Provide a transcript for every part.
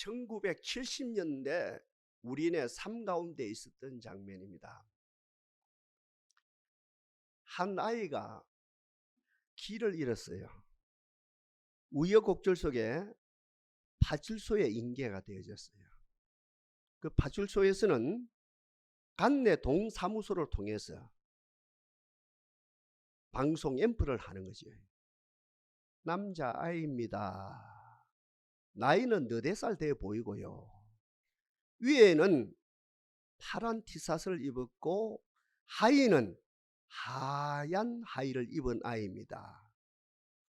1970년대 우리네 삶 가운데 있었던 장면입니다. 한 아이가 길을 잃었어요. 우여곡절 속에 파출소에 인계가 되어졌어요. 그 파출소에서는 관내 동사무소를 통해서 방송 앰프를 하는 거죠. 남자아이입니다. 나이는 4살 돼 보이고요. 위에는 파란 티셔츠를 입었고 하의는 하얀 하의를 입은 아이입니다.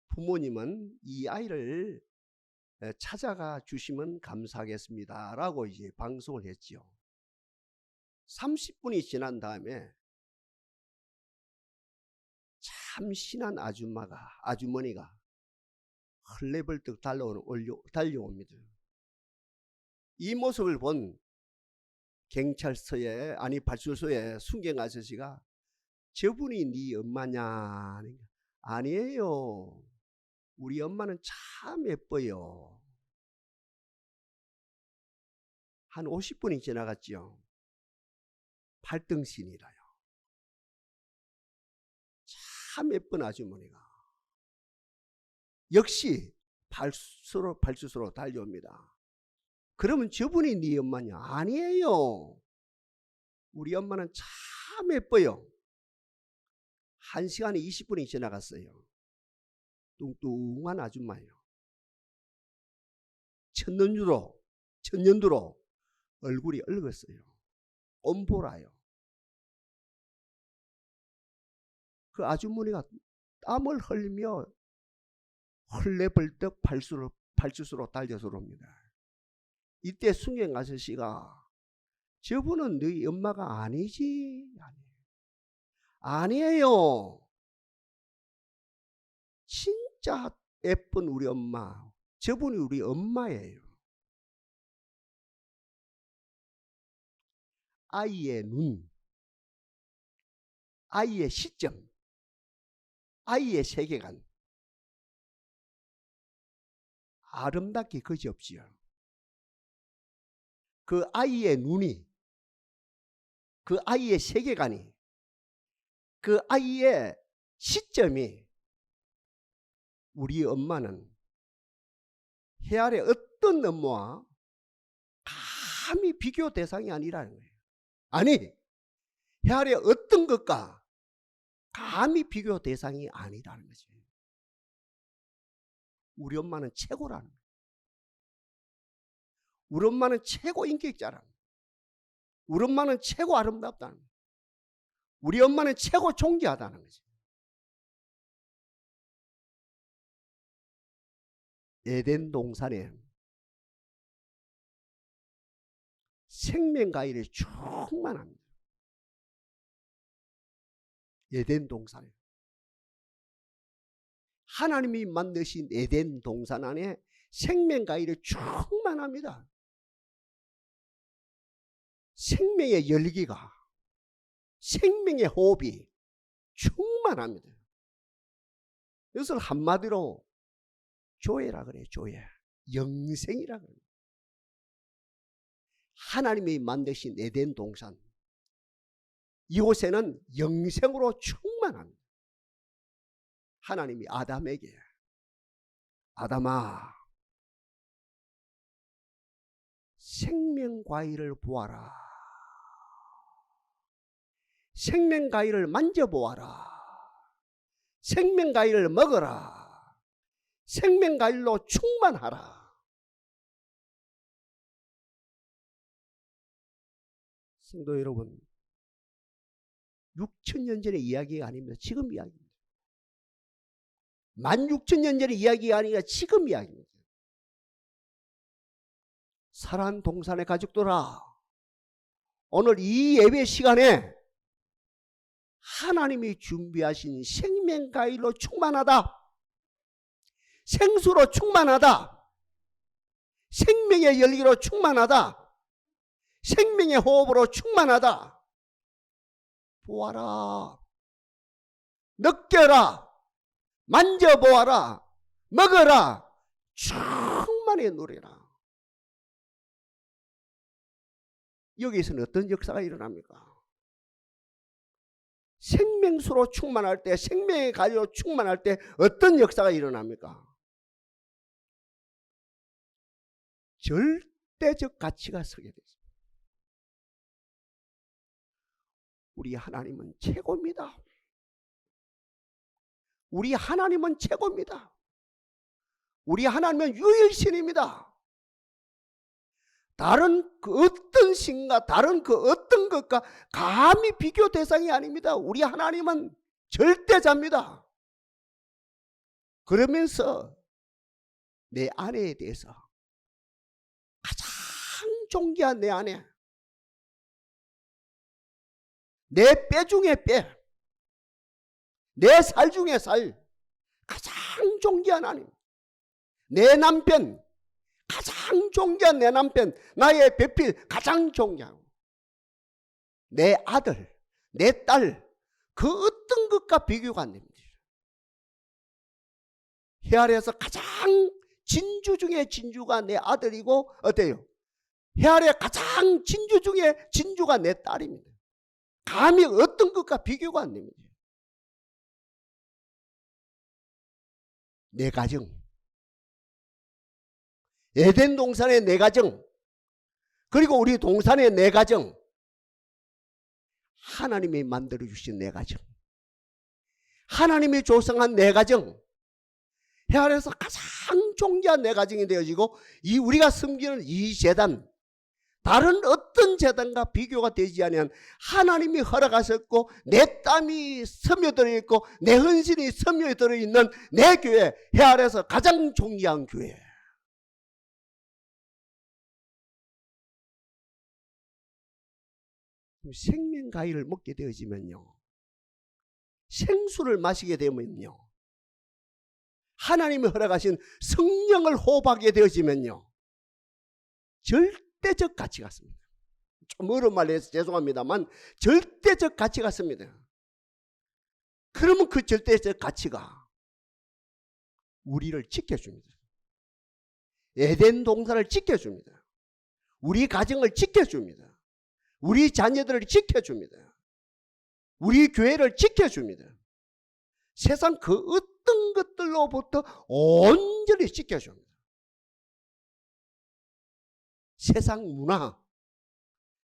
부모님은 이 아이를 찾아가 주시면 감사하겠습니다 라고 이제 방송을 했지요. 30분이 지난 다음에 참 신한 아주머니가 헐레벌떡 달려옵니다. 이 모습을 본 경찰서에 파출소에 순경 아저씨가 저분이 네 엄마냐? 아니에요. 우리 엄마는 참 예뻐요. 한 50분이 지나갔죠. 발등신이라요. 참 예쁜 아주머니가 역시 발수소로 달려옵니다. 그러면 저분이 네 엄마냐? 아니에요. 우리 엄마는 참 예뻐요. 1시간에 20분이 지나갔어요. 뚱뚱한 아줌마예요. 천년두로 얼굴이 얽었어요. 옴보라요. 그 아주머니가 땀을 흘리며 헐레벌떡 발주소로 달려서 옵니다. 이때 순경 아저씨가 저분은 너희 엄마가 아니지? 아니에요. 진짜 예쁜 우리 엄마. 저분이 우리 엄마예요. 아이의 눈, 아이의 시점, 아이의 세계관. 아름답게 그지없지요. 그 아이의 눈이, 그 아이의 세계관이, 그 아이의 시점이 우리 엄마는 해 아래 어떤 엄마와 감히 비교 대상이 아니라는 거예요. 아니, 해 아래 어떤 것과 감히 비교 대상이 아니라는 거죠. 우리 엄마는 최고라는 거예요. 우리 엄마는 최고 인격자라는 거예요. 우리 엄마는 최고 아름답다는 거예요. 우리 엄마는 최고 존귀하다는 거죠. 에덴 동산에 생명과일이 충만합니다. 에덴 동산에 하나님이 만드신 에덴 동산 안에 생명과일이 충만합니다. 생명의 열기가, 생명의 호흡이 충만합니다. 이것을 한마디로 조예라 그래요. 조예. 영생이라 그래요. 하나님이 만드신 에덴 동산, 이곳에는 영생으로 충만합니다. 하나님이 아담에게 아담아 생명과일을 보아라. 생명과일을 만져보아라. 생명과일을 먹어라. 생명과일로 충만하라. 성도 여러분, 6,000년 전의 이야기가 아닙니다. 지금 이야기입니다. 16,000년 전의 이야기가 아니라 지금 이야기입니다. 사랑 동산의 가족들아, 오늘 이 예배 시간에 하나님이 준비하신 생명과일로 충만하다. 생수로 충만하다. 생명의 열기로 충만하다. 생명의 호흡으로 충만하다. 보아라. 느껴라. 만져보아라. 먹어라. 충만히 누리라. 여기에서는 어떤 역사가 일어납니까? 생명수로 충만할 때, 생명의 가지로 충만할 때 어떤 역사가 일어납니까? 절대적 가치가 서게 됐습니다. 우리 하나님은 최고입니다. 우리 하나님은 최고입니다. 우리 하나님은 유일신입니다. 다른 그 어떤 신과 다른 그 어떤 것과 감히 비교 대상이 아닙니다. 우리 하나님은 절대자입니다. 그러면서 내 아내에 대해서 가장 존귀한 내 아내, 내 뼈 중에 뼈, 내 살 중에 살, 가장 존귀한 하나님, 내 남편, 가장 존귀한 내 남편, 나의 배필 가장 존귀하고, 내 아들, 내 딸, 그 어떤 것과 비교가 안 됩니다. 해 아래에서 가장 진주 중에 진주가 내 아들이고, 어때요? 해 아래 가장 진주 중에 진주가 내 딸입니다. 감히 어떤 것과 비교가 안 됩니다. 내 가정, 에덴 동산의 내 가정, 그리고 우리 동산의 내 가정, 하나님이 만들어 주신 내 가정, 하나님이 조성한 내 가정, 해 아래에서 가장 존귀한 내 가정이 되어지고, 이 우리가 섬기는 이 제단, 다른 어떤 제단과 비교가 되지 않은 하나님이 허락하셨고 내 땀이 스며들어 있고 내 헌신이 스며들어 있는 내 교회, 해 아래에서 가장 존귀한 교회. 생명과일을 먹게 되어지면요, 생수를 마시게 되면요, 하나님이 허락하신 성령을 호흡하게 되어지면요, 절대적 가치가 있습니다. 좀 어려운 말 해서 죄송합니다만 절대적 가치가 있습니다. 그러면 그 절대적 가치가 우리를 지켜줍니다. 에덴 동산을 지켜줍니다. 우리 가정을 지켜줍니다. 우리 자녀들을 지켜줍니다. 우리 교회를 지켜줍니다. 세상 그 어떤 것들로부터 온전히 지켜줍니다. 세상 문화,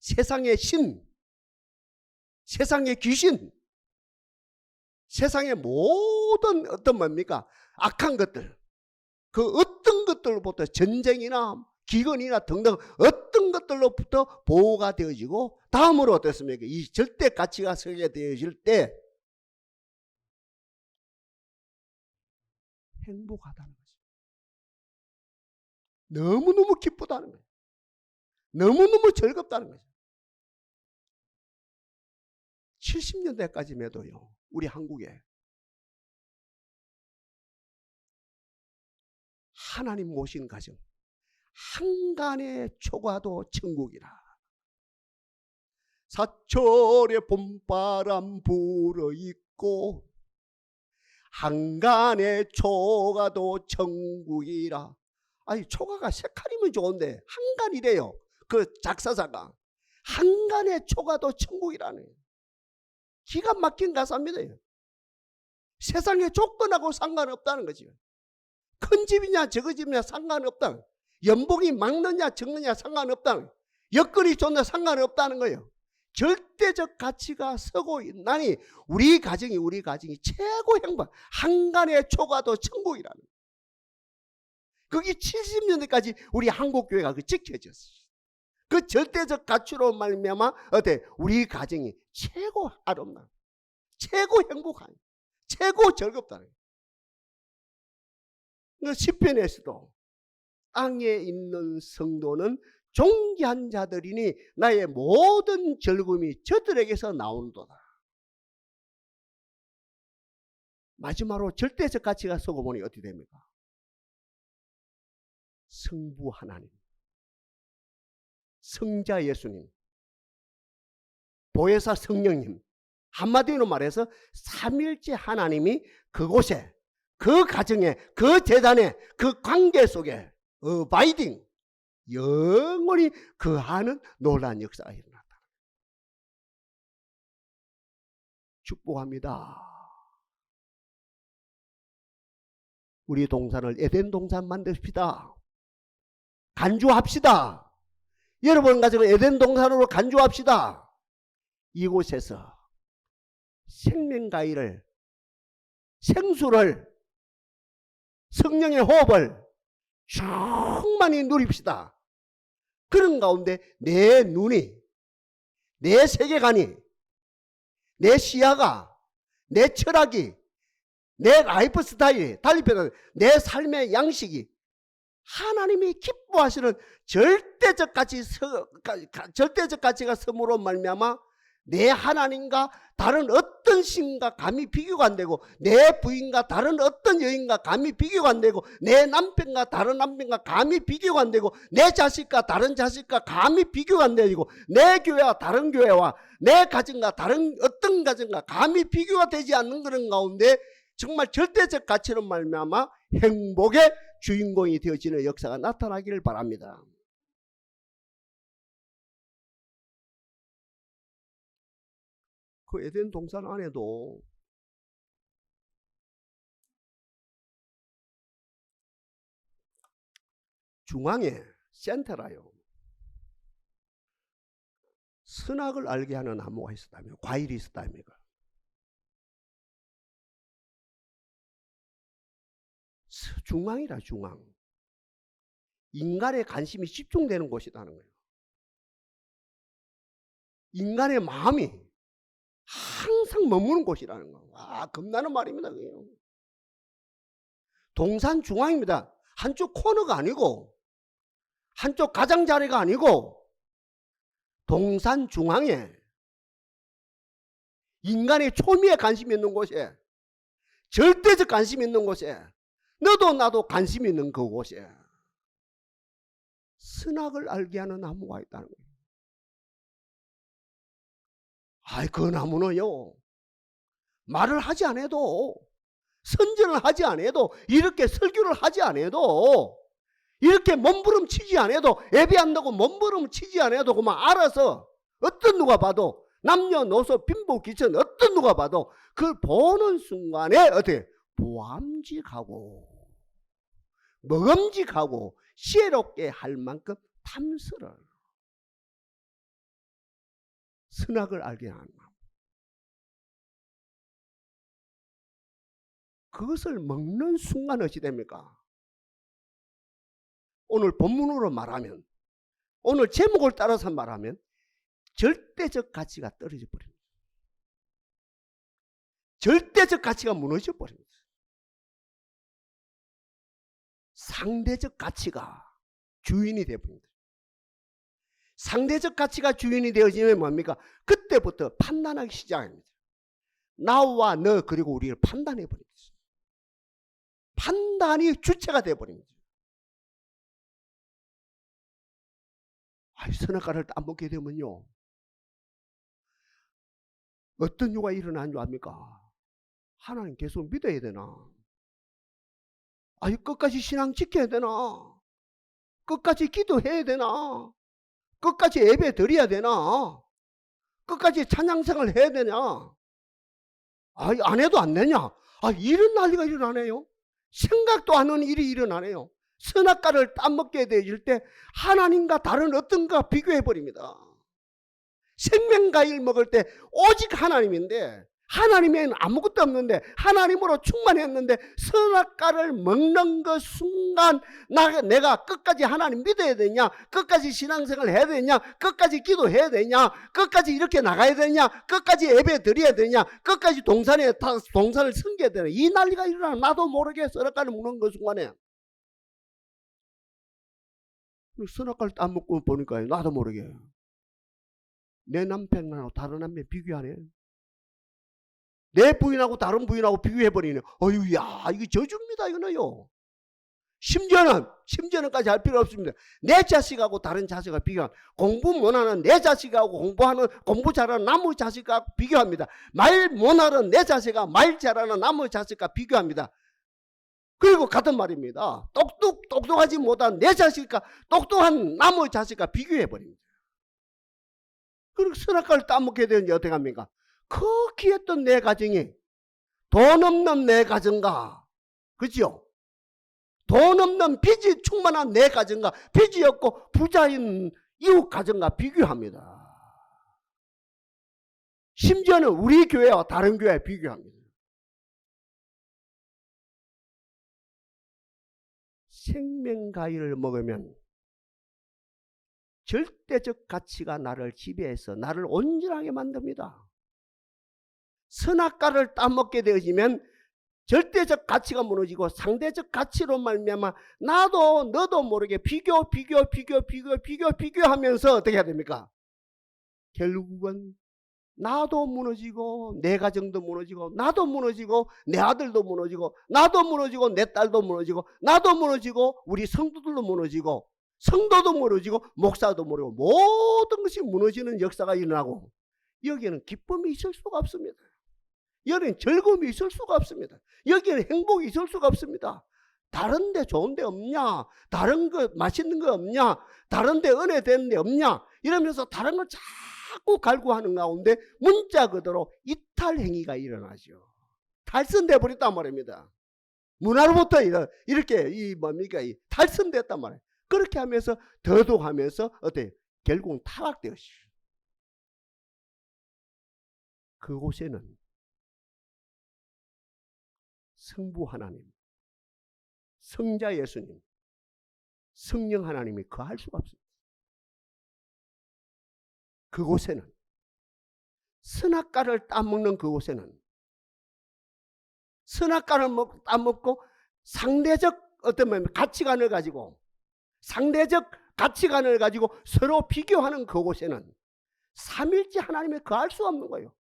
세상의 신, 세상의 귀신, 세상의 모든 어떤 뭡니까? 악한 것들, 그 어떤 것들로부터 전쟁이나 기근이나 등등 어떤 것들로부터 보호가 되어지고, 다음으로 어떻습니까? 이 절대 가치가 서게 되어질 때 행복하다는 거죠. 너무너무 기쁘다는 거예요. 너무너무 즐겁다는 거죠. 70년대까지만 해도요, 우리 한국에 하나님 모신 가정, 한간의 초가도 천국이라. 사철에 봄바람 불어있고 한간의 초가도 천국이라. 아니, 초가가 색깔이면 좋은데 한간이래요. 그 작사자가 한간의 초가도 천국이라네. 기가 막힌 가사입니다. 세상의 조건하고 상관없다는 거지. 큰 집이냐 적은 집이냐 상관없다. 연봉이 많느냐 적느냐 상관없다. 여건이 좋냐 상관없다는 거예요. 절대적 가치가 서고 있나니 우리 가정이 최고 행복, 한간의 초가도 천국이라는 거예요. 그게 70년대까지 우리 한국교회가 지켜졌어요. 그 절대적 가치로 말미암아 어때? 우리 가정이 최고 아름다운, 최고 행복한, 최고 즐겁다는 거예요. 시편에서도 땅에 있는 성도는 존귀한 자들이니 나의 모든 즐거움이 저들에게서 나오는도다. 마지막으로 절대적 가치가 서고 보니 어떻게 됩니까? 성부 하나님, 성자 예수님, 보혜사 성령님, 한마디로 말해서 삼일째 하나님이 그곳에, 그 가정에, 그 재단에, 그 관계 속에 어바이딩, 영원히 거하는 놀라운 역사가 일어났다. 축복합니다. 우리 동산을 에덴 동산 만듭시다. 간주합시다. 여러분 가지고 에덴 동산으로 간주합시다. 이곳에서 생명가위를, 생수를, 성령의 호흡을 충만히 누립시다. 그런 가운데 내 눈이, 내 세계관이, 내 시야가, 내 철학이, 내 라이프 스타일이, 달리 표현하면 내 삶의 양식이 하나님이 기뻐하시는 절대적 가치가 섬으로 말미암아 내 하나님과 다른 어떤 신과 감히 비교가 안 되고, 내 부인과 다른 어떤 여인과 감히 비교가 안 되고, 내 남편과 다른 남편과 감히 비교가 안 되고, 내 자식과 다른 자식과 감히 비교가 안 되고, 내 교회와 다른 교회와 내 가정과 다른 어떤 가정과 감히 비교가 되지 않는 그런 가운데 정말 절대적 가치로 말미암아 행복의 주인공이 되어지는 역사가 나타나기를 바랍니다. 그 에덴 동산 안에도 중앙에 센터라요, 선악을 알게 하는 나무가 있었다며, 과일이 있었다니까. 중앙이라, 중앙. 인간의 관심이 집중되는 곳이라는 거예요. 인간의 마음이 항상 머무는 곳이라는 거. 와, 겁나는 말입니다. 그게요. 동산 중앙입니다. 한쪽 코너가 아니고, 한쪽 가장자리가 아니고, 동산 중앙에 인간의 초미에 관심이 있는 곳에, 절대적 관심이 있는 곳에, 너도 나도 관심이 있는 그곳에 선악을 알게 하는 나무가 있다는 거예요. 아이, 그 나무는요, 말을 하지 않아도, 선전을 하지 않아도, 이렇게 설교를 하지 않아도, 이렇게 몸부림치지 않아도, 예배한다고 몸부림치지 않아도 그만 알아서 어떤 누가 봐도, 남녀노소 빈부귀천 어떤 누가 봐도 그걸 보는 순간에 어떻게 보암직하고 먹음직하고 시혜롭게 할 만큼 탐스러운 선악을 알게 하는 마음. 그것을 먹는 순간 어찌 됩니까? 오늘 본문으로 말하면, 오늘 제목을 따라서 말하면 절대적 가치가 떨어져 버립니다. 절대적 가치가 무너져 버립니다. 상대적 가치가 주인이 되어버립니다. 상대적 가치가 주인이 되어지면 뭡니까? 그때부터 판단하기 시작합니다. 나와 너, 그리고 우리를 판단해버립니다. 판단이 주체가 되어버립니다. 선악과를 따먹게 되면요, 어떤 일가 일어나는 줄 압니까? 하나님 계속 믿어야 되나? 끝까지 신앙 지켜야 되나? 끝까지 기도해야 되나? 끝까지 예배 드려야 되나? 끝까지 찬양생을 해야 되냐? 안 해도 안 되냐? 이런 난리가 일어나네요. 생각도 안 하는 일이 일어나네요. 선악과를 따먹게 되질 때 하나님과 다른 어떤가 비교해버립니다. 생명과일 먹을 때 오직 하나님인데, 하나님에는 아무것도 없는데, 하나님으로 충만했는데, 선악과를 먹는 그 순간 내가 끝까지 하나님 믿어야 되냐? 끝까지 신앙생활 해야 되냐? 끝까지 기도해야 되냐? 끝까지 이렇게 나가야 되냐? 끝까지 예배 드려야 되냐? 끝까지 동산을 섬겨야 되냐? 이 난리가 일어나. 나도 모르게 선악과를 먹는 그 순간에 선악과를 따먹고 보니까 나도 모르게 내 남편하고 다른 남편 비교하네. 내 부인하고 다른 부인하고 비교해버리네. 어휴야, 이거 저주입니다. 이거는요. 심지어는까지 할 필요 없습니다. 내 자식하고 다른 자식과 비교합니다. 공부 못하는 내 자식하고 공부 잘하는 남의 자식과 비교합니다. 말 못하는 내 자식과 말 잘하는 남의 자식과 비교합니다. 그리고 같은 말입니다. 똑똑하지 못한 내 자식과 똑똑한 남의 자식과 비교해버립니다. 그리고 선악과를 따먹게 되는지 어떻게 합니까? 그 귀했던 내 가정이 돈 없는 내 가정과, 그죠? 돈 없는 빚이 충만한 내 가정과 빚이 없고 부자인 이웃 가정과 비교합니다. 심지어는 우리 교회와 다른 교회와 비교합니다. 생명과일을 먹으면 절대적 가치가 나를 지배해서 나를 온전하게 만듭니다. 선악과를 따먹게 되어지면 절대적 가치가 무너지고 상대적 가치로 말미암아 나도 너도 모르게 비교하면서 어떻게 해야 됩니까? 결국은 나도 무너지고 내 가정도 무너지고 나도 무너지고 내 아들도 무너지고 나도 무너지고 내 딸도 무너지고 나도 무너지고 우리 성도들도 무너지고 성도도 무너지고 목사도 무너지고 모든 것이 무너지는 역사가 일어나고 여기에는 기쁨이 있을 수가 없습니다. 여기는 즐거움이 있을 수가 없습니다. 여기는 행복이 있을 수가 없습니다. 다른 데 좋은 데 없냐? 다른 거 맛있는 거 없냐? 다른 데 은혜 되는 데 없냐? 이러면서 다른 걸 자꾸 갈구하는 가운데 문자 그대로 이탈 행위가 일어나죠. 탈선돼 버렸단 말입니다. 문화로부터 이렇게 이 탈선됐단 말이에요. 그렇게 하면서 더독하면서 어때? 결국은 타락되었어요. 그곳에는 성부 하나님, 성자 예수님, 성령 하나님이 거할 수가 없습니다. 그곳에는 선악과를 따먹는 그곳에는 선악과를 따먹고 상대적 어떤 가치관을 가지고 상대적 가치관을 가지고 서로 비교하는 그곳에는 삼일째 하나님이 거할 수 없는 거예요.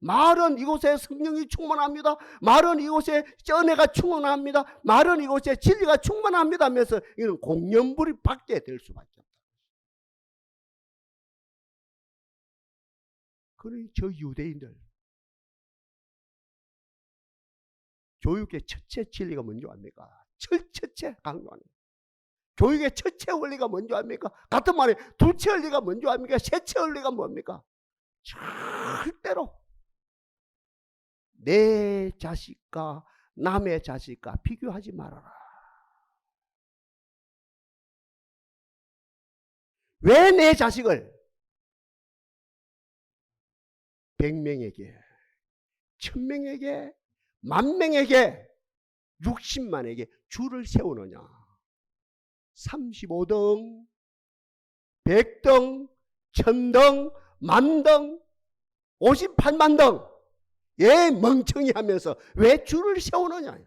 말은 이곳에 성령이 충만합니다. 말은 이곳에 은혜가 충만합니다. 말은 이곳에 진리가 충만합니다 하면서 이건 공연불이 받게 될 수밖에 없다. 그러니 저 유대인들 교육의 첫째 진리가 뭔지 압니까? 첫째 강조하는 교육의 첫째 원리가 뭔지 압니까? 같은 말에 둘째 원리가 뭔지 압니까? 셋째 원리가 뭡니까? 절대로 내 자식과 남의 자식과 비교하지 말아라. 왜 내 자식을 100명에게 1000명에게 10,000명에게 60만에게 줄을 세우느냐? 35등 100등 1000등 10,000등 58만 등 예, 멍청이 하면서 왜 줄을 세우느냐?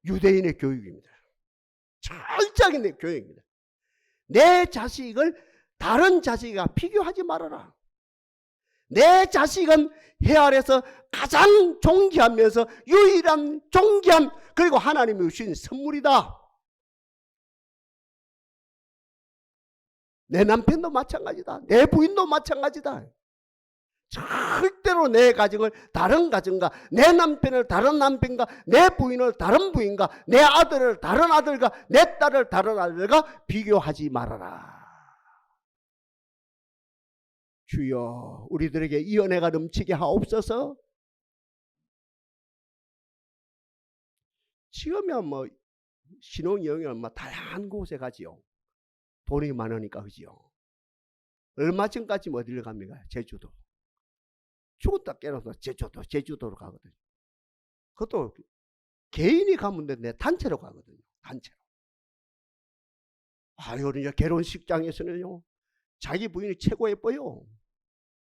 유대인의 교육입니다. 철저하게 내 교육입니다. 내 자식을 다른 자식과 비교하지 말아라. 내 자식은 해 아래서 가장 존귀하면서 유일한 존귀함 그리고 하나님이 주신 선물이다. 내 남편도 마찬가지다. 내 부인도 마찬가지다. 절대로 내 가정을 다른 가정과 내 남편을 다른 남편과 내 부인을 다른 부인과 내 아들을 다른 아들과 내 딸을 다른 아들과 비교하지 말아라. 주여 우리들에게 이 은혜가 넘치게 하옵소서. 지금이야 뭐 신혼여행은 뭐 다양한 곳에 가지요. 돈이 많으니까 그지요. 얼마 전까지 어디를 갑니까? 제주도. 죽었다 깨어나서 제주도로 가거든요. 그것도 개인이 가면 되는데 단체로 가거든요. 단체로. 우리 이제 결혼식장에서는요, 자기 부인이 최고 예뻐요.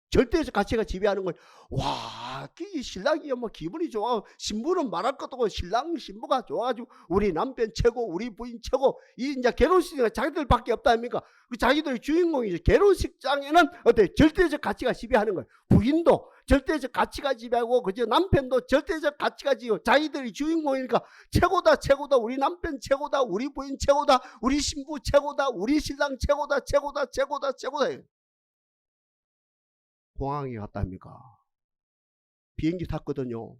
절대적 가치가 지배하는 걸, 와, 이 신랑이 뭐 기분이 좋아. 신부는 말할 것도 없고 신랑, 신부가 좋아가지고 우리 남편 최고, 우리 부인 최고. 이 이제 결혼식은 자기들밖에 없다 아닙니까? 그 자기들이 주인공이죠. 결혼식장에는 어때? 절대적 가치가 지배하는 거예요. 부인도 절대적 가치가 지배하고, 그저 남편도 절대적 가치가 지배하고, 자기들이 주인공이니까 최고다, 최고다, 우리 남편 최고다, 우리 부인 최고다, 우리 신부 최고다, 우리 신랑 최고다, 최고다, 최고다, 최고다. 공항에 갔답니까? 비행기 탔거든요.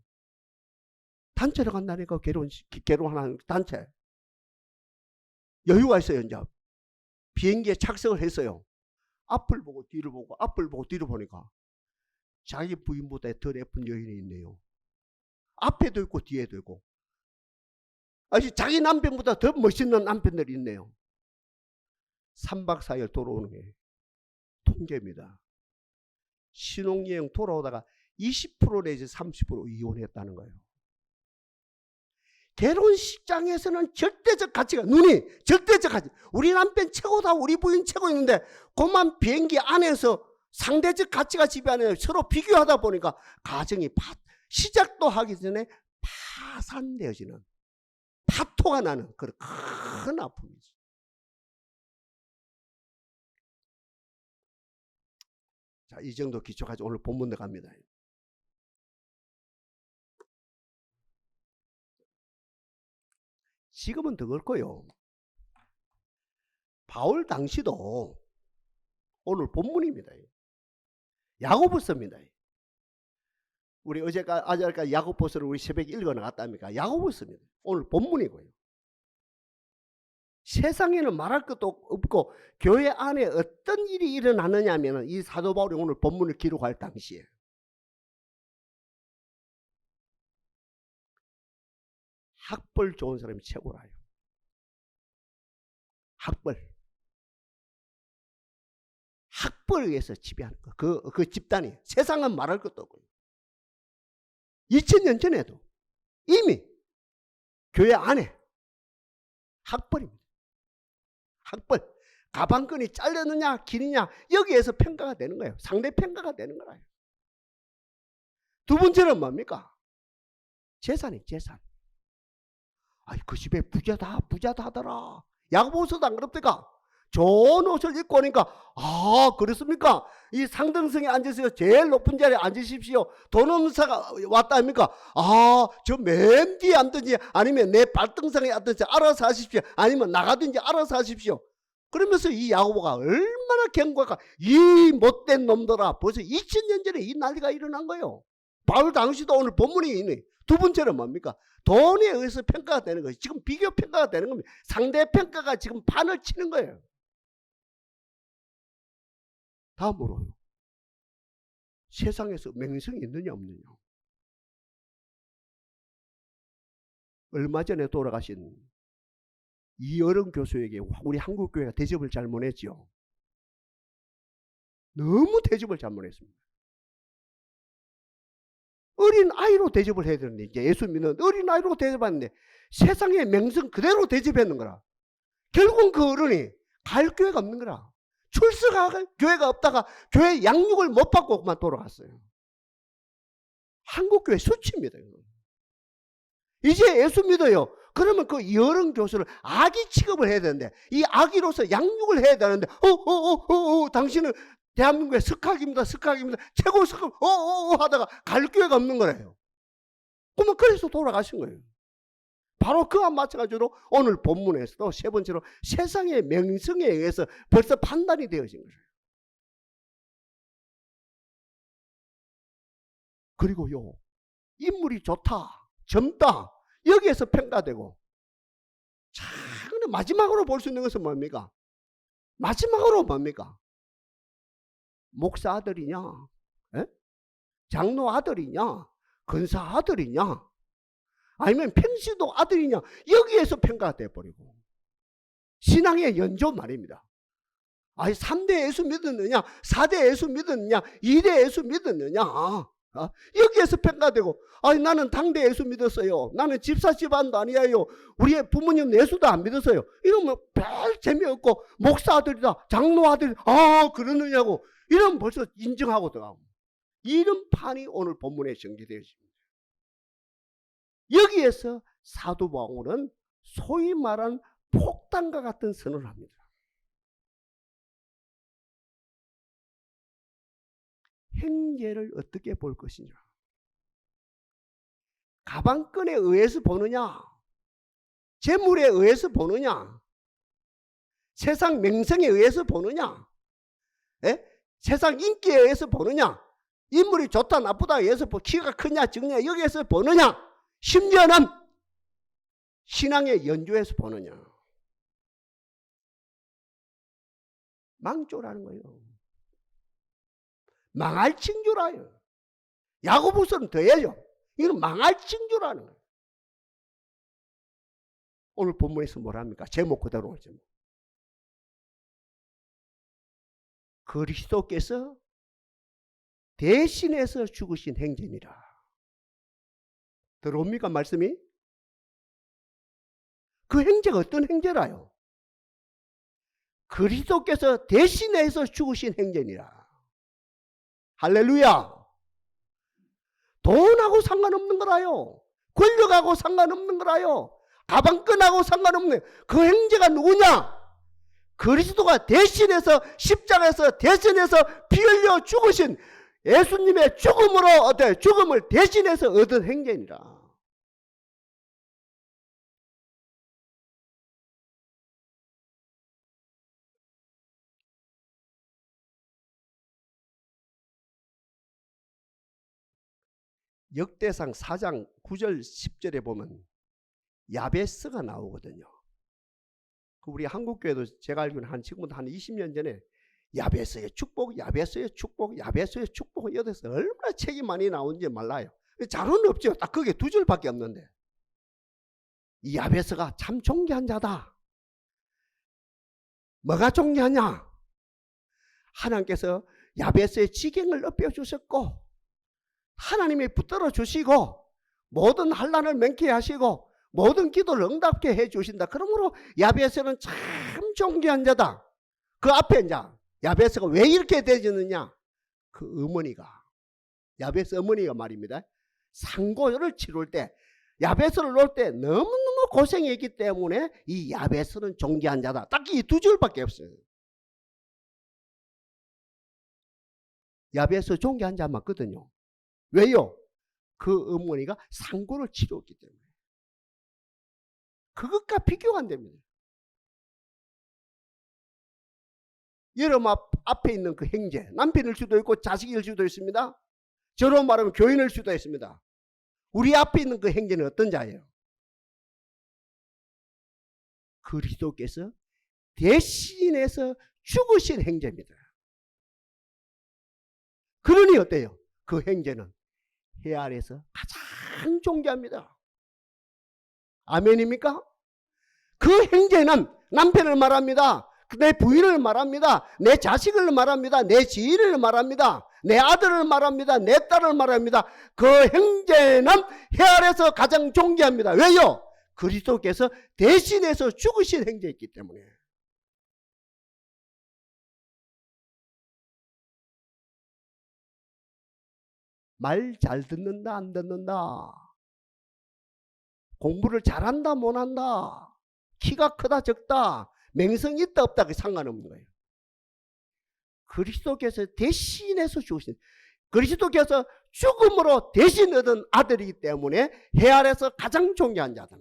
단체를 간다니까. 결혼하는 단체. 여유가 있어요. 이제 비행기에 착석을 했어요. 앞을 보고 뒤를 보고 앞을 보고 뒤를 보니까 자기 부인보다 더 예쁜 여인이 있네요. 앞에도 있고 뒤에도 있고. 아직 자기 남편보다 더 멋있는 남편들이 있네요. 3박 4일 돌아오는 게 통계입니다. 신혼여행 돌아오다가 20% 내지 30% 이혼했다는 거예요. 결혼식장에서는 절대적 가치가, 눈이 절대적 가치. 우리 남편 최고다, 우리 부인 최고 있는데 그만 비행기 안에서 상대적 가치가 지배하는, 서로 비교하다 보니까 가정이 시작도 하기 전에 파산되어지는, 파토가 나는 그런 큰 아픔이죠. 자, 이 정도 기초가지고 오늘 본문 들어갑니다. 지금은 더 그렇고요. 바울 당시도 오늘 본문입니다. 야고보서입니다. 우리 어제까지 야고보서를 우리 새벽에 읽어 나갔답니까? 야고보서입니다. 오늘 본문이고요. 세상에는 말할 것도 없고 교회 안에 어떤 일이 일어나느냐 하면 이 사도 바울이 오늘 본문을 기록할 당시에 학벌 좋은 사람이 최고라요. 학벌에 의해서 지배하는 거. 그 집단이. 세상은 말할 것도 없고요. 2000년 전에도 이미 교회 안에 학벌입니다. 학벌. 가방끈이 잘렸느냐 기느냐 여기에서 평가가 되는 거예요. 상대 평가가 되는 거라요. 두 번째는 뭡니까? 재산이 재산. 아이, 그 집에 부자다 하더라. 야고보서도 안 그럽니까? 좋은 옷을 입고 오니까 그렇습니까? 이 상등성에 앉으세요. 제일 높은 자리에 앉으십시오. 돈 없는 사가 왔다 합니까? 저 맨 뒤에 앉든지 아니면 내 발등상에 앉든지 알아서 하십시오. 아니면 나가든지 알아서 하십시오. 그러면서 이 야고보가 얼마나 경고할까. 이 못된 놈들아. 벌써 2000년 전에 이 난리가 일어난 거예요. 바울 당시도 오늘 본문이 있네. 두 번째는 뭡니까? 돈에 의해서 평가가 되는 거예요. 지금 비교 평가가 되는 겁니다. 상대 평가가 지금 판을 치는 거예요. 다음으로요. 세상에서 명성이 있느냐 없느냐. 얼마 전에 돌아가신 이어른 교수에게 우리 한국교회가 대접을 잘못했죠. 너무 대접을 잘못했습니다. 어린 아이로 대접을 해야 되는데, 이제 예수 믿는 어린 아이로 대접하는데 세상의 명성 그대로 대접했는 거라. 결국은 그 어른이 갈 교회가 없는 거라. 출석할 교회가 없다가 교회 양육을 못 받고 그만 돌아갔어요. 한국교회 수치입니다. 이제 예수 믿어요. 그러면 그 여름 교수를 아기 취급을 해야 되는데, 이 아기로서 양육을 해야 되는데, 당신은 대한민국의 석학입니다. 최고 석학, 하다가 갈 교회가 없는 거래요. 그러면 그래서 돌아가신 거예요. 바로 그와 마찬가지로 오늘 본문에서도 세 번째로 세상의 명성에 의해서 벌써 판단이 되어진 거예요. 그리고요, 인물이 좋다, 젊다, 여기에서 평가되고, 자, 근데 마지막으로 볼 수 있는 것은 뭡니까? 마지막으로 뭡니까? 목사 아들이냐? 에? 장로 아들이냐? 근사 아들이냐? 아니면 평시도 아들이냐? 여기에서 평가가 돼버리고, 신앙의 연조 말입니다. 아니 3대 예수 믿었느냐? 4대 예수 믿었느냐? 2대 예수 믿었느냐? 여기에서 평가되고, 아니 나는 당대 예수 믿었어요. 나는 집사 집안도 아니에요. 우리의 부모님 예수도 안 믿었어요. 이러면 별 재미없고, 목사 아들이다, 장로 아들, 그러느냐고, 이러면 벌써 인정하고 들어가고. 이런 판이 오늘 본문에 전개되어 있습니다. 여기에서 사도 바울은 소위 말한 폭탄과 같은 선언을 합니다. 행계를 어떻게 볼 것이냐? 가방끈에 의해서 보느냐? 재물에 의해서 보느냐? 세상 명성에 의해서 보느냐? 세상 인기에 의해서 보느냐? 인물이 좋다 나쁘다 의해서 키가 크냐 적냐 여기에서 보느냐? 심지어는 신앙의 연조에서 보느냐. 망조라는 거예요. 망할 징조라요. 야고보서는 더해요. 이건 망할 징조라는 거예요. 오늘 본문에서 뭐랍니까? 제목 그대로 올 제목. 그리스도께서 대신해서 죽으신 행전이라. 들어옵니까 말씀이? 그 행제가 어떤 행제라요? 그리스도께서 대신해서 죽으신 행전이라. 할렐루야. 돈하고 상관없는 거라요. 권력하고 상관없는 거라요. 가방끈하고 상관없는 그 행제가 누구냐? 그리스도가 대신해서 십자가에서 대신해서 피 흘려 죽으신 예수님의 죽음으로 죽음을 대신해서 얻은 행전이라. 역대상 4장 9절 10절에 보면 야베스가 나오거든요. 우리 한국교회도 제가 알기로는 지금부터 한 20년 전에 야베스의 축복, 야베스의 축복, 야베스의 축복 여기서 얼마나 책이 많이 나오는지 몰라요. 자료는 없죠. 딱 그게 두 줄밖에 없는데 이 야베스가 참 존귀한 자다. 뭐가 존귀하냐? 하나님께서 야베스의 지경을 높여주셨고 하나님이 붙들어 주시고 모든 환난을 맹케 하시고 모든 기도를 응답게 해주신다. 그러므로 야베스는 참 존귀한 자다. 그 앞에 이제 야베스가 왜 이렇게 되었느냐? 그 어머니가 야베스 어머니가 말입니다. 상고를 치룰 때 야베스를 놓을 때 너무너무 고생했기 때문에 이 야베스는 존귀한 자다. 딱 이 두 줄밖에 없어요. 야베스 존귀한 자 맞거든요. 왜요? 그 어머니가 상고를 치렀기 때문에. 그것과 비교가 안 됩니다. 여러분 앞에 있는 그 행제, 남편일 수도 있고 자식일 수도 있습니다. 저로 말하면 교인일 수도 있습니다. 우리 앞에 있는 그 행제는 어떤 자예요? 그리스도께서 대신해서 죽으신 행제입니다. 그러니 어때요? 그 행제는 해 아래에서 가장 존귀합니다. 아멘입니까? 그 행제는 남편을 말합니다. 내 부인을 말합니다. 내 자식을 말합니다. 내 지인을 말합니다. 내 아들을 말합니다. 내 딸을 말합니다. 그 행제는 해 아래에서 가장 존귀합니다. 왜요? 그리스도께서 대신해서 죽으신 행제였기 때문에. 말 잘 듣는다 안 듣는다, 공부를 잘한다 못한다, 키가 크다 적다, 명성이 있다 없다 그 상관없는 거예요. 그리스도께서 대신해서 죽으신, 그리스도께서 죽음으로 대신 얻은 아들이기 때문에 해 아래에서 가장 존귀한 자다.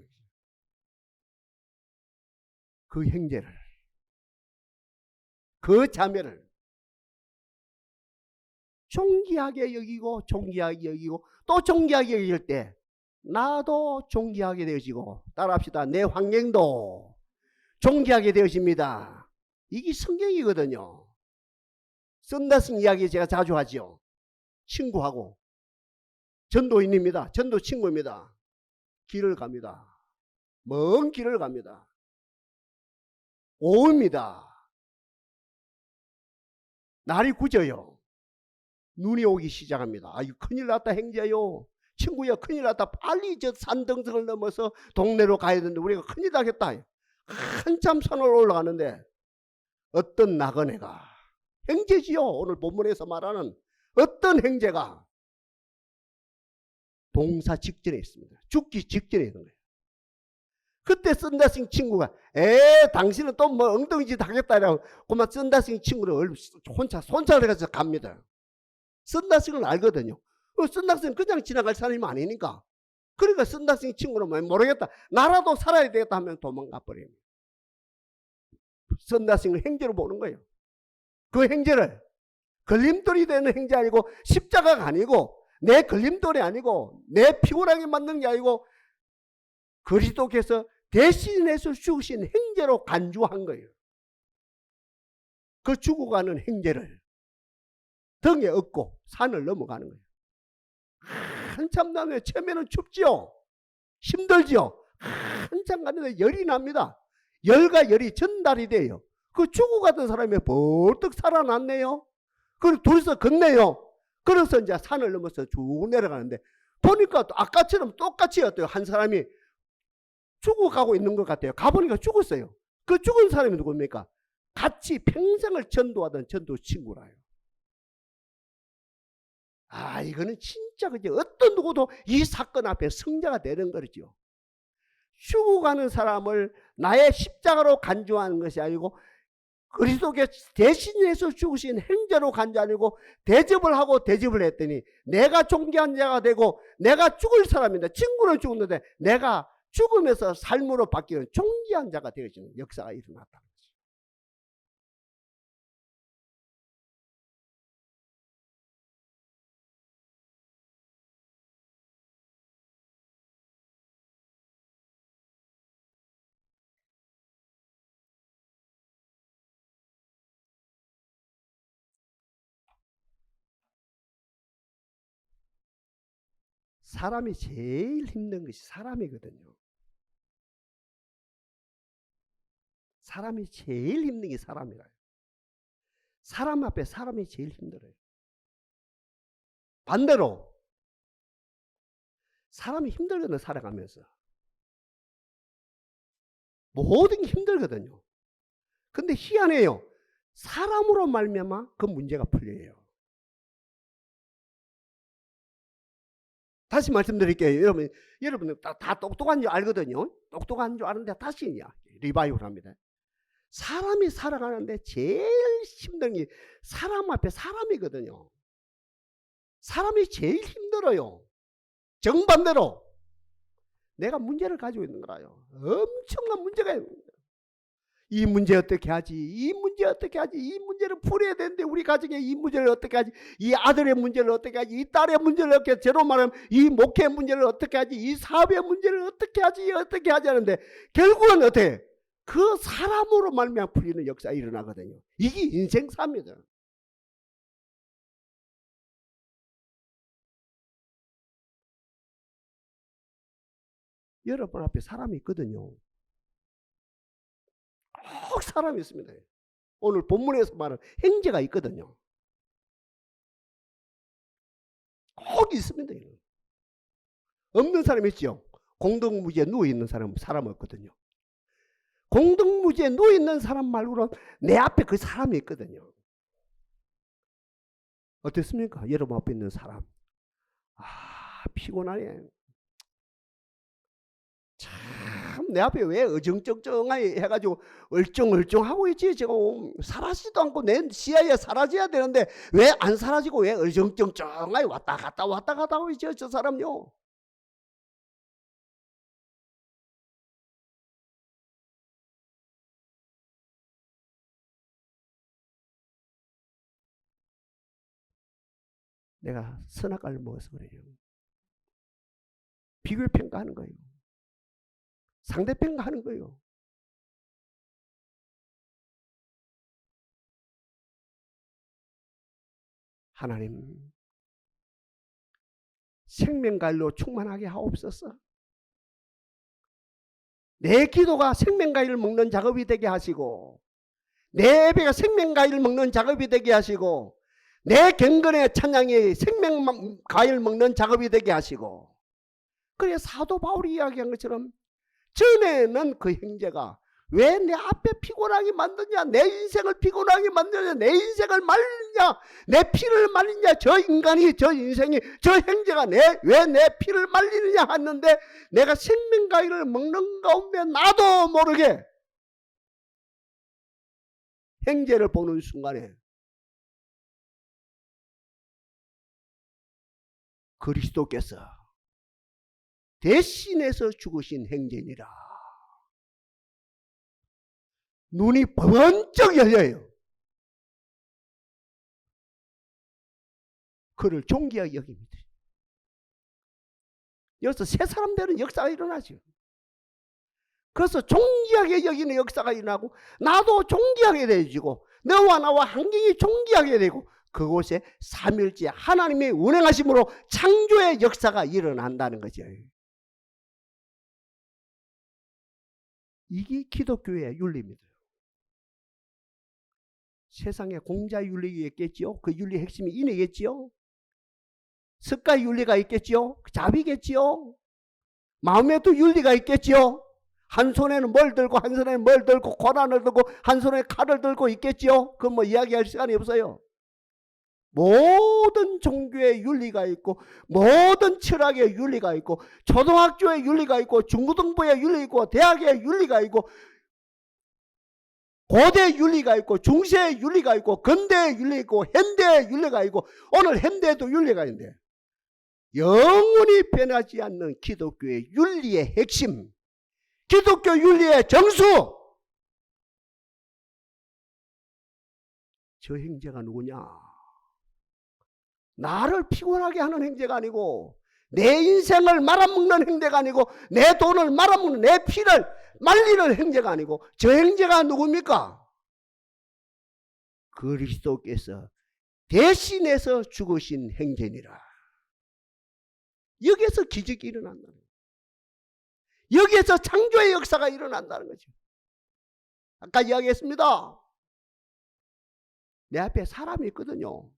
그 형제를, 그 자매를 존귀하게 여기고 존귀하게 여기고 또 존귀하게 여길 때 나도 존귀하게 되어지고, 따라합시다. 내 환경도 존귀하게 되어집니다. 이게 성경이거든요. 썬다싱 이야기 제가 자주 하죠. 친구하고 전도인입니다. 전도 친구입니다. 길을 갑니다. 먼 길을 갑니다. 오후입니다. 날이 굳어요. 눈이 오기 시작합니다. 아유 큰일 났다 행제요. 친구야 큰일 났다. 빨리 저 산등성을 넘어서 동네로 가야 되는데 우리가 큰일 나겠다. 한참 산을 올라가는데 어떤 나그네가, 행제지요. 오늘 본문에서 말하는 어떤 행제가 동사 직전에 있습니다. 죽기 직전에 있는 거예요. 그때 썬다싱 친구가 당신은 또 뭐 엉덩이짓 하겠다라고 그만 썬다싱 친구를 혼자 손자를 해서 갑니다. 썬다싱을 알거든요. 썬다싱은 그냥 지나갈 사람이 아니니까. 그러니까 썬다싱 친구는 뭐 모르겠다, 나라도 살아야 되겠다 하면 도망가 버려요. 썬다싱을 행제로 보는 거예요. 그 행제를 걸림돌이 되는 행제 아니고 십자가가 아니고 내 걸림돌이 아니고 내 피곤하게 만든 게 아니고 그리스도께서 대신해서 죽으신 행제로 간주한 거예요. 그 죽어가는 행제를 등에 업고 산을 넘어가는 거예요. 한참 나면 처음에는 춥지요. 힘들지요. 한참 가는데 열이 납니다. 열과 열이 전달이 돼요. 그 죽어가던 사람이 벌떡 살아났네요. 그리고 둘이서 걷네요. 그래서 이제 산을 넘어서 쭉 내려가는데 보니까 아까처럼 똑같이 어때요? 한 사람이 죽어가고 있는 것 같아요. 가보니까 죽었어요. 그 죽은 사람이 누굽니까? 같이 평생을 전도하던 전도 친구라요. 아, 이거는 진짜 그지 어떤 누구도 이 사건 앞에 승자가 되는 거죠. 죽어가는 사람을 나의 십자가로 간주하는 것이 아니고 그리스도께 대신해서 죽으신 행제로 간주하고 대접을 하고 대접을 했더니 내가 존귀한 자가 되고 내가 죽을 사람인데 친구는 죽었는데 내가 죽으면서 삶으로 바뀌는 존귀한 자가 되어지는 역사가 일어났다. 사람이 제일 힘든 것이 사람이거든요. 사람이 제일 힘든 게 사람이라요. 사람 앞에 사람이 제일 힘들어요. 반대로 사람이 힘들거든요. 살아가면서 모든 게 힘들거든요. 근데 희한해요. 사람으로 말미암아 그 문제가 풀려요. 다시 말씀드릴게요. 여러분 다 똑똑한 줄 알거든요. 똑똑한 줄 아는데 다시 리바이벌 합니다. 사람이 살아가는데 제일 힘든 게 사람 앞에 사람이거든요. 사람이 제일 힘들어요. 정반대로 내가 문제를 가지고 있는 거라요. 엄청난 문제가 있는 거예요. 이 문제 어떻게 하지? 이 문제 어떻게 하지? 이 문제를 풀어야 되는데 우리 가정에 이 문제를 어떻게 하지? 이 아들의 문제를 어떻게 하지? 이 딸의 문제를 어떻게 제로 말하면 이 목회 문제를 어떻게 하지? 이 사업의 문제를 어떻게 하지? 어떻게 하지? 하는데 결국은 어떻게? 그 사람으로 말미암아 풀리는 역사가 일어나거든요. 이게 인생사입니다. 여러분 앞에 사람이 있거든요. 꼭 사람이 있습니다. 오늘 본문에서 말하는 행제가 있거든요. 꼭 있습니다. 없는 사람이 있죠. 공동무지에 누워있는 사람 없거든요. 공동무지에 누워있는 사람 말고는 내 앞에 그 사람이 있거든요. 어떻습니까? 여러분 앞에 있는 사람. 아, 피곤하네. 참, 내 앞에 왜 어정쩡쩡하게 해가지고 얼쩡얼쩡하고 있지? 지금 사라지도 않고 내 시야에 사라져야 되는데 왜 안 사라지고 왜 어정쩡쩡하게 왔다 갔다 하고 있죠? 저 사람요. 내가 선악과를 먹어서 그래요. 비교평가하는 거예요. 상대평가하는 거예요. 하나님, 생명과일로 충만하게 하옵소서. 내 기도가 생명과일을 먹는 작업이 되게 하시고 내 예배가 생명과일을 먹는 작업이 되게 하시고 내 경건의 찬양이 생명과일 먹는 작업이 되게 하시고 그래 사도 바울이 이야기한 것처럼 전에는 그 형제가 왜 내 앞에 피곤하게 만드냐, 내 인생을 피곤하게 만드냐, 내 인생을 말리냐, 내 피를 말리냐, 저 인간이, 저 인생이, 저 형제가 왜 내 피를 말리느냐 하는데 내가 생명과일을 먹는 가운데 나도 모르게 형제를 보는 순간에 그리스도께서 대신해서 죽으신 형제니라. 눈이 번쩍 열려요. 그를 존귀하게 여깁니다. 여기서 새 사람 되는 역사가 일어나죠. 그래서 존귀하게 여기는 역사가 일어나고 나도 존귀하게 되어지고 너와 나와 환경이 존귀하게 되고 그곳에 삼일째 하나님의 운행하심으로 창조의 역사가 일어난다는 거죠. 이게 기독교의 윤리입니다. 세상에 공자 윤리가 있겠지요. 그 윤리의 핵심이 인이겠지요. 습가의 윤리가 있겠지요. 자비겠지요. 마음에도 윤리가 있겠지요. 한 손에는 뭘 들고 한 손에는 뭘 들고 고난을 들고 한 손에 칼을 들고 있겠지요. 그건 뭐 이야기할 시간이 없어요. 모든 종교의 윤리가 있고 모든 철학의 윤리가 있고 초등학교의 윤리가 있고 중고등부의 윤리 있고 대학의 윤리가 있고 고대 윤리가 있고 중세의 윤리가 있고 근대의 윤리 있고 현대의 윤리가 있고 오늘 현대에도 윤리가 있는데 영원히 변하지 않는 기독교의 윤리의 핵심, 기독교 윤리의 정수, 저 형제가 누구냐? 나를 피곤하게 하는 형제가 아니고 내 인생을 말아먹는 형제가 아니고 내 돈을 말아먹는 내 피를 말리는 형제가 아니고 저 형제가 누굽니까? 그리스도께서 대신해서 죽으신 형제니라. 여기에서 기적이 일어난다는 거예요. 여기에서 창조의 역사가 일어난다는 거죠. 아까 이야기했습니다. 내 앞에 사람이 있거든요.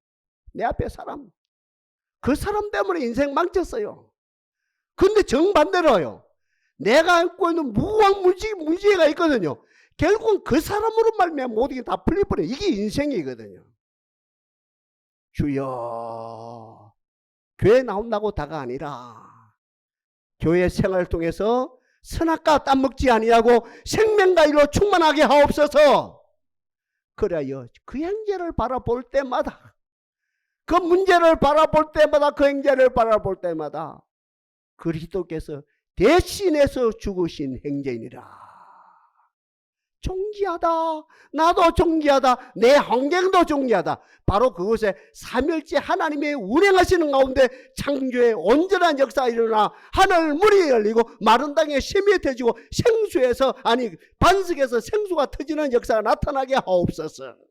내 앞에 사람. 그 사람 때문에 인생 망쳤어요. 근데 정반대로요. 내가 안고 있는 무한 무지개가 있거든요. 결국은 그 사람으로 말미암아 모든 게 다 풀려버려요. 이게 인생이거든요. 주여, 교회 나온다고 다가 아니라 교회 생활을 통해서 선악과 땀 먹지 아니하고 생명과 일로 충만하게 하옵소서. 그래야 그 형제를 바라볼 때마다 그 문제를 바라볼 때마다 그 형제를 바라볼 때마다 그리스도께서 대신해서 죽으신 형제니라. 존귀하다. 나도 존귀하다. 내 환경도 존귀하다. 바로 그곳에 삼일째 하나님의 운행하시는 가운데 창조의 온전한 역사가 일어나 하늘 물이 열리고 마른 땅에 샘이 터지고 생수에서 반석에서 생수가 터지는 역사가 나타나게 하옵소서.